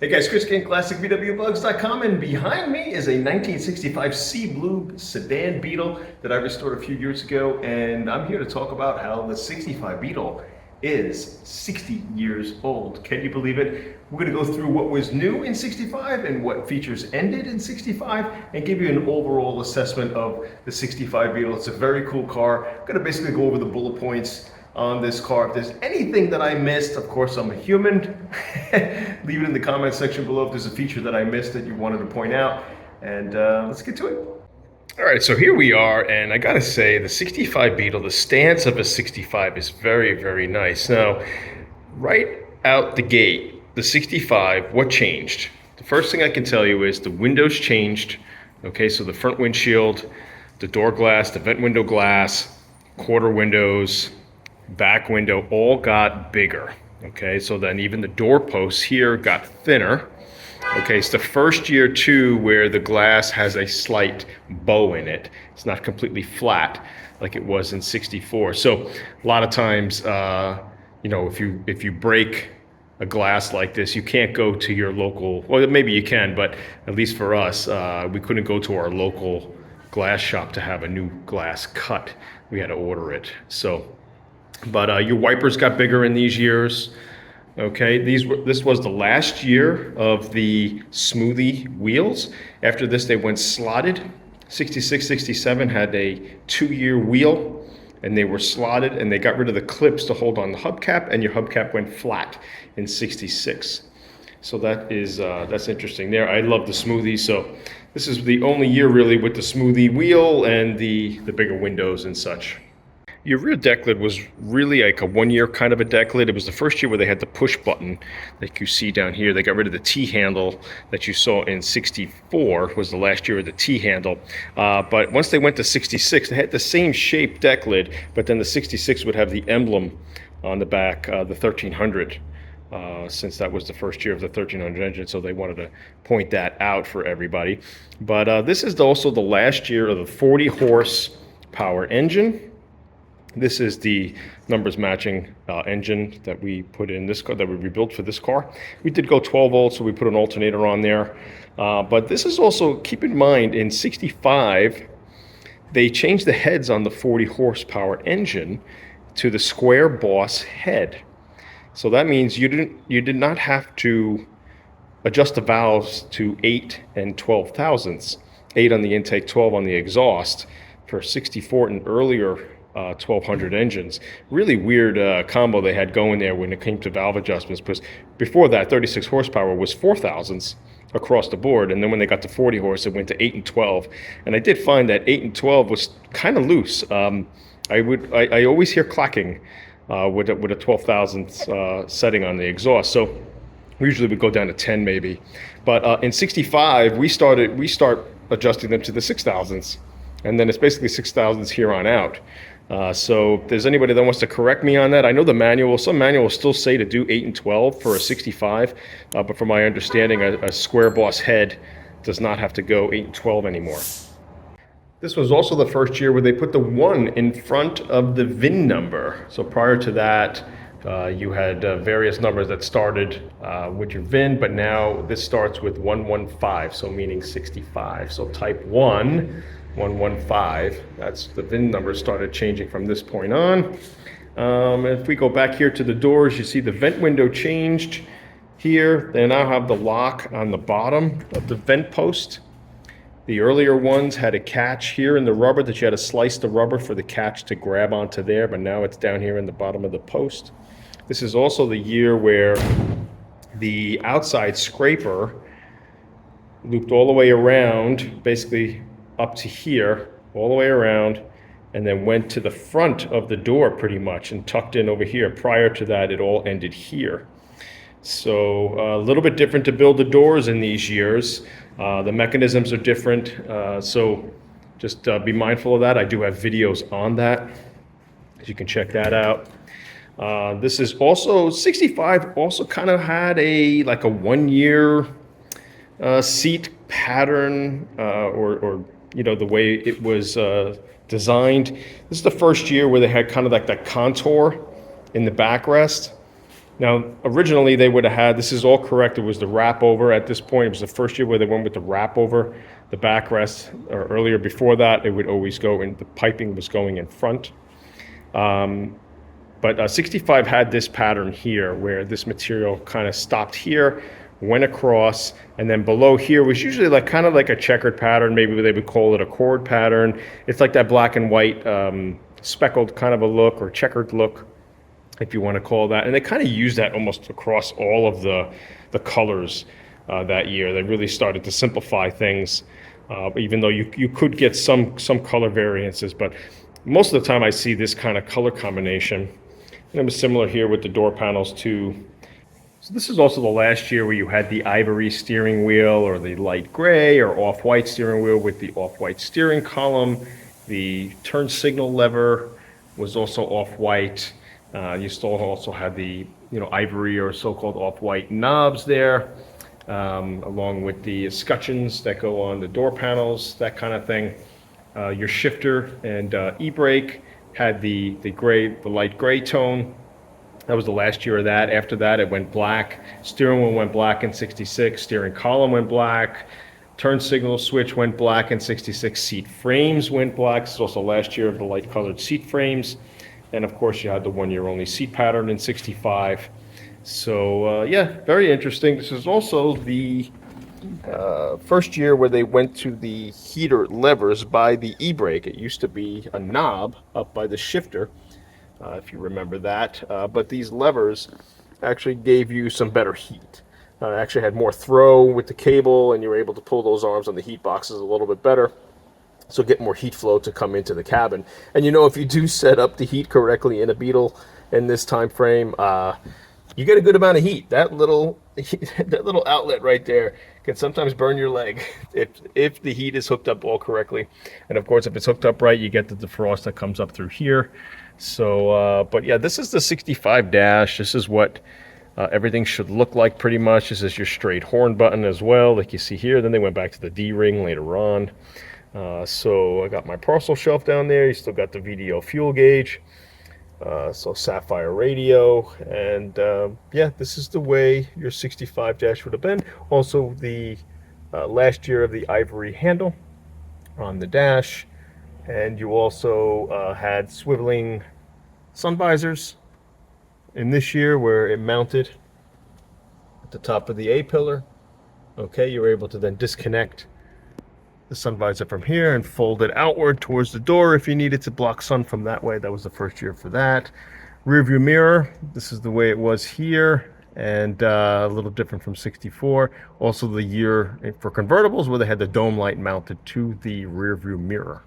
Hey guys, Chris King, Classic vwbebugs.com, and behind me is a 1965 Sea Blue sedan Beetle that I restored a few years ago, and I'm here to talk about how the 65 Beetle is 60 years old. Can you believe it? We're going to go through what was new in 65 and what features ended in 65 and give you an overall assessment of the 65 Beetle. It's a very cool car. I'm going to basically go over the bullet points on this car. If there's anything that I missed, of course I'm a human, leave it in the comment section below if there's a feature that I missed that you wanted to point out, and let's get to it. All right, so here we are, and I gotta say the 65 Beetle, the stance of a 65 is very, very nice. Now, right out the gate, the 65, what changed? The first thing I can tell you is the windows changed. Okay, so the front windshield, the door glass, the vent window glass, quarter windows, back window all got bigger. Okay, so then even the door posts here got thinner. Okay, it's the first year too where the glass has a slight bow in it. It's not completely flat like it was in 64. So a lot of times, you know, if you break a glass like this, you can't go to your local, well, maybe you can, but at least for us, we couldn't go to our local glass shop to have a new glass cut. We had to order it. So, but your wipers got bigger in these years. Okay, this was the last year of the smoothie wheels. After this, they went slotted. 66, 67 had a 2-year wheel, and they were slotted, and they got rid of the clips to hold on the hubcap, and your hubcap went flat in 66. So that is that's interesting there. I love the smoothies, so this is the only year really with the smoothie wheel and the bigger windows and such. Your rear deck lid was really like a 1-year kind of a deck lid. It was the first year where they had the push button like you see down here. They got rid of the T-handle that you saw in 64, was the last year of the T-handle. But once they went to 66, they had the same shape deck lid, but then the 66 would have the emblem on the back, the 1300. Since that was the first year of the 1300 engine, so they wanted to point that out for everybody. But this is also the last year of the 40 horsepower engine. This is the numbers matching engine that we put in this car, that we rebuilt for this car. We did go 12 volts, so we put an alternator on there. But this is also, keep in mind, in 65, they changed the heads on the 40 horsepower engine to the square boss head. So that means you did not have to adjust the valves to 8 and 12 thousandths, 8 on the intake, 12 on the exhaust for 64 and earlier 1200 engines. Really weird combo they had going there when it came to valve adjustments, because before that 36 horsepower was 4 thousandths across the board, and then when they got to 40 horse it went to 8 and 12, and I did find that 8 and 12 was kind of loose. I always hear clacking with a 12 thousandths setting on the exhaust, so we usually would go down to 10 maybe, but in 65 we start adjusting them to the 6 thousandths, and then it's basically 6 thousandths here on out. So if there's anybody that wants to correct me on that, I know some manuals still say to do 8 and 12 for a 65, but from my understanding, a square boss head does not have to go 8 and 12 anymore. This was also the first year where they put the 1 in front of the VIN number. So prior to that, you had various numbers that started with your VIN, but now this starts with 115, so meaning 65. So type 1, 115, that's the VIN number started changing from this point on. If we go back here to the doors, you see the vent window changed here. They now have the lock on the bottom of the vent post. The earlier ones had a catch here in the rubber that you had to slice the rubber for the catch to grab onto there, but now it's down here in the bottom of the post. This is also the year where the outside scraper looped all the way around, basically up to here, all the way around, and then went to the front of the door pretty much and tucked in over here. Prior to that, it all ended here. So a little bit different to build the doors in these years. The mechanisms are different, so just be mindful of that. I do have videos on that, so you can check that out. This is also 65. Also kind of had a 1-year seat pattern, or you know, the way it was designed. This is the first year where they had kind of like that contour in the backrest. Now, originally they would have had, this is all correct, it was the wrap over at this point. It was the first year where they went with the wrap over the backrest, or earlier before that, it would always go in, the piping was going in front. But 65 had this pattern here where this material kind of stopped here, went across, and then below here was usually like kind of like a checkered pattern. Maybe they would call it a chord pattern. It's like that black and white speckled kind of a look, or checkered look, if you want to call that. And they kind of used that almost across all of the colors that year. They really started to simplify things, even though you could get some color variances. But most of the time I see this kind of color combination. And it was similar here with the door panels too. So this is also the last year where you had the ivory steering wheel, or the light gray or off-white steering wheel with the off-white steering column. The turn signal lever was also off-white. You still also had the ivory or so-called off-white knobs there, along with the escutcheons that go on the door panels, that kind of thing. Your shifter and e-brake had the light gray tone. That was the last year of that. After that, it went black. Steering wheel went black in 66. Steering column went black. Turn signal switch went black in 66. Seat frames went black. This is also last year of the light colored seat frames. And of course, you had the 1 year only seat pattern in 65. So yeah, very interesting. This is also the first year where they went to the heater levers by the e-brake. It used to be a knob up by the shifter, if you remember that. But these levers actually gave you some better heat. Actually had more throw with the cable, and you were able to pull those arms on the heat boxes a little bit better. So get more heat flow to come into the cabin. And if you do set up the heat correctly in a Beetle in this time frame, you get a good amount of heat. That little outlet right there can sometimes burn your leg if the heat is hooked up all correctly. And of course, if it's hooked up right, you get the defrost that comes up through here. So, but yeah, this is the 65 dash. This is what everything should look like pretty much. This is your straight horn button as well, like you see here. Then they went back to the D-ring later on. So I got my parcel shelf down there. You still got the VDO fuel gauge. So sapphire radio, and yeah, this is the way your 65 dash would have been. Also the last year of the ivory handle on the dash, and you also had swiveling sun visors in this year where it mounted at the top of the A-pillar. Okay, you were able to then disconnect the sun visor from here and fold it outward towards the door if you needed to block sun from that way. That was the first year for that. Rear view mirror, this is the way it was here, and a little different from 64. Also the year for convertibles where they had the dome light mounted to the rear view mirror.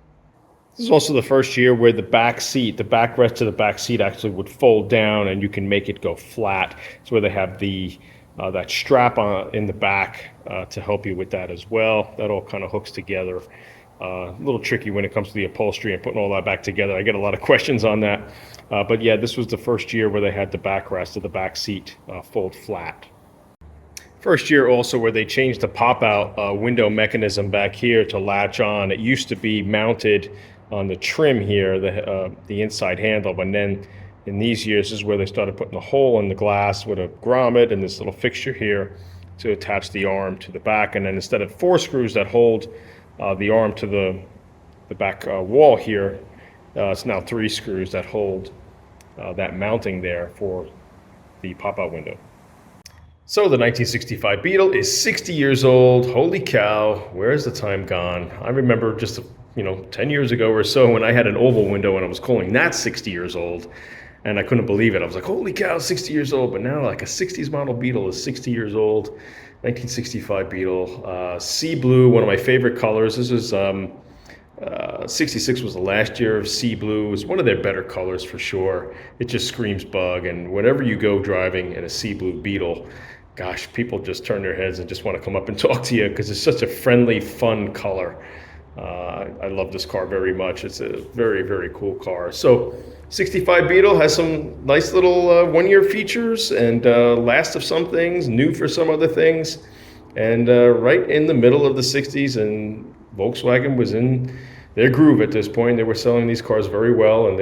This is also the first year where the back seat, the backrest of the back seat actually would fold down and you can make it go flat. It's where they have the that strap on in the back to help you with that as well. That all kind of hooks together. A little tricky when it comes to the upholstery and putting all that back together. I get a lot of questions on that. But yeah, this was the first year where they had the backrest of the back seat fold flat. First year also where they changed the pop-out window mechanism back here to latch on. It used to be mounted on the trim here, the inside handle, but then in these years is where they started putting a hole in the glass with a grommet and this little fixture here to attach the arm to the back. And then instead of 4 screws that hold the arm to the back wall here, it's now 3 screws that hold that mounting there for the pop-out window. So the 1965 Beetle is 60 years old. Holy cow, where's the time gone? I remember just 10 years ago or so when I had an oval window and I was calling that 60 years old. And I couldn't believe it. I was like, holy cow, 60 years old. But now like a 60s model Beetle is 60 years old. 1965 Beetle. Sea blue, one of my favorite colors. This is 66 was the last year of sea blue. It was one of their better colors for sure. It just screams bug. And whenever you go driving in a sea blue Beetle, gosh, people just turn their heads and just want to come up and talk to you because it's such a friendly, fun color. I love this car very much. It's a very, very cool car. So 65 Beetle has some nice little one-year features and last of some things, new for some other things. And right in the middle of the 60s, and Volkswagen was in their groove at this point. They were selling these cars very well, and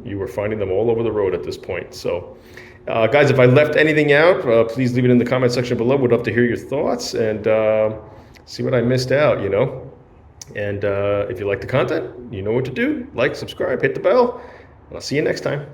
you were finding them all over the road at this point. So Guys, if I left anything out, please leave it in the comment section below. Would love to hear your thoughts and see what I missed out, you know. And if you like the content, you know what to do. Like, subscribe, hit the bell, and I'll see you next time.